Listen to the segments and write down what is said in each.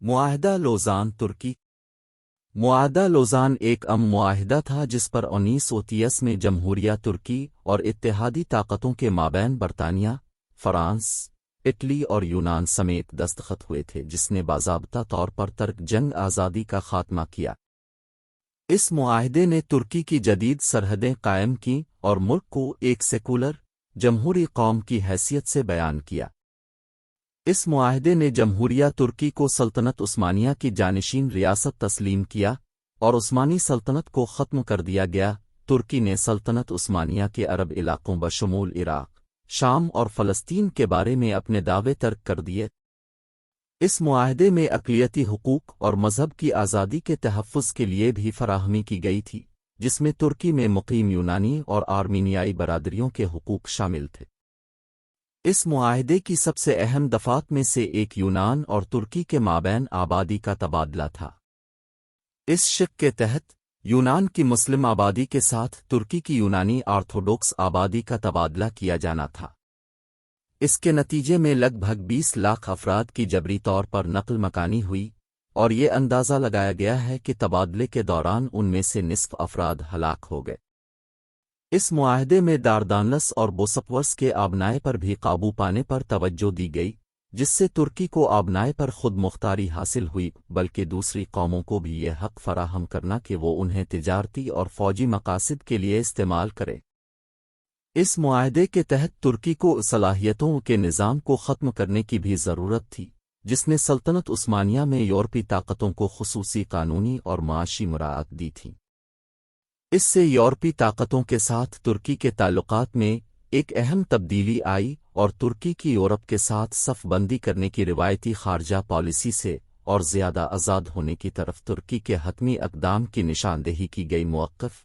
معاہدہ لوزان ترکی معاہدہ لوزان ایک معاہدہ تھا جس پر 1930 میں جمہوریہ ترکی اور اتحادی طاقتوں کے مابین برطانیہ، فرانس، اٹلی اور یونان سمیت دستخط ہوئے تھے، جس نے باضابطہ طور پر ترک جنگ آزادی کا خاتمہ کیا۔ اس معاہدے نے ترکی کی جدید سرحدیں قائم کیں اور ملک کو ایک سیکولر، جمہوری قوم کی حیثیت سے بیان کیا۔ اس معاہدے نے جمہوریہ ترکی کو سلطنت عثمانیہ کی جانشین ریاست تسلیم کیا اور عثمانی سلطنت کو ختم کر دیا گیا۔ ترکی نے سلطنت عثمانیہ کے عرب علاقوں بشمول عراق، شام اور فلسطین کے بارے میں اپنے دعوے ترک کر دیے۔ اس معاہدے میں اقلیتی حقوق اور مذہب کی آزادی کے تحفظ کے لیے بھی فراہمی کی گئی تھی، جس میں ترکی میں مقیم یونانی اور آرمینیائی برادریوں کے حقوق شامل تھے۔ اس معاہدے کی سب سے اہم دفعات میں سے ایک یونان اور ترکی کے مابین آبادی کا تبادلہ تھا۔ اس شق کے تحت یونان کی مسلم آبادی کے ساتھ ترکی کی یونانی آرتھوڈوکس آبادی کا تبادلہ کیا جانا تھا۔ اس کے نتیجے میں لگ بھگ 20 لاکھ افراد کی جبری طور پر نقل مکانی ہوئی، اور یہ اندازہ لگایا گیا ہے کہ تبادلے کے دوران ان میں سے نصف افراد ہلاک ہو گئے۔ اس معاہدے میں داردانلس اور بوسپورس کے آبنائے پر بھی قابو پانے پر توجہ دی گئی، جس سے ترکی کو آبنائے پر خود مختاری حاصل ہوئی، بلکہ دوسری قوموں کو بھی یہ حق فراہم کرنا کہ وہ انہیں تجارتی اور فوجی مقاصد کے لیے استعمال کرے۔ اس معاہدے کے تحت ترکی کو صلاحیتوں کے نظام کو ختم کرنے کی بھی ضرورت تھی، جس نے سلطنت عثمانیہ میں یورپی طاقتوں کو خصوصی قانونی اور معاشی مراعات دی تھیں۔ اس سے یورپی طاقتوں کے ساتھ ترکی کے تعلقات میں ایک اہم تبدیلی آئی اور ترکی کی یورپ کے ساتھ صف بندی کرنے کی روایتی خارجہ پالیسی سے اور زیادہ آزاد ہونے کی طرف ترکی کے حتمی اقدام کی نشاندہی کی گئی۔ موقف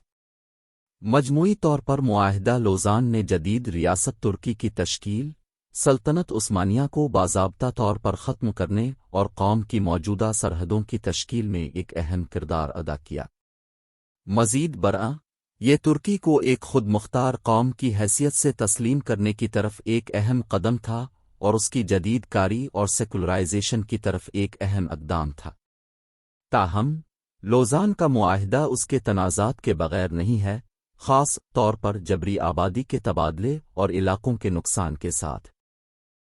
مجموعی طور پر معاہدہ لوزان نے جدید ریاست ترکی کی تشکیل، سلطنت عثمانیہ کو باضابطہ طور پر ختم کرنے اور قوم کی موجودہ سرحدوں کی تشکیل میں ایک اہم کردار ادا کیا۔ مزید برآں، یہ ترکی کو ایک خود مختار قوم کی حیثیت سے تسلیم کرنے کی طرف ایک اہم قدم تھا اور اس کی جدید کاری اور سیکولرائزیشن کی طرف ایک اہم اقدام تھا۔ تاہم، لوزان کا معاہدہ اس کے تنازعات کے بغیر نہیں ہے، خاص طور پر جبری آبادی کے تبادلے اور علاقوں کے نقصان کے ساتھ۔